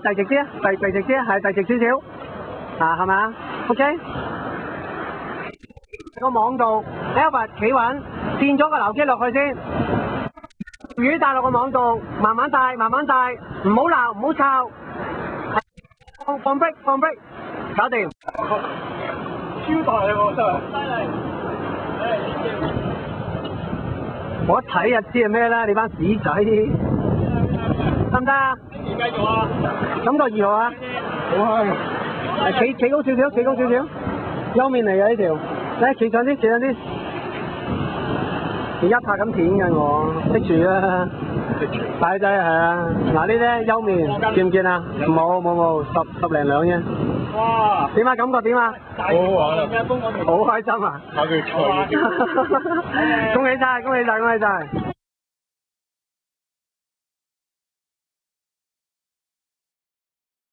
遞直啲啊，遞直啲啊，係遞直少少，係咪啊 ？OK。個網度 ，Albert 企穩，墊咗個樓梯落去先。魚帶落個網度，慢慢帶，慢慢帶，唔好鬧，唔好抄。放 break， 放 break， 搞掂。超大啊！我真係。我一睇就知係咩啦，你班屎仔。得唔得啊？繼續啊！感覺2號啊？好開。企高少少，企高少少。優面嚟嘅呢條。嚟，企上啲，企上啲。而家拍緊片嘅我，識住啦。大仔係啊，嗱呢啲優面，見唔見啊？冇，十零兩啫。哇！點啊？感覺點啊？好好玩啊！好開心啊！打佢賽。恭喜晒！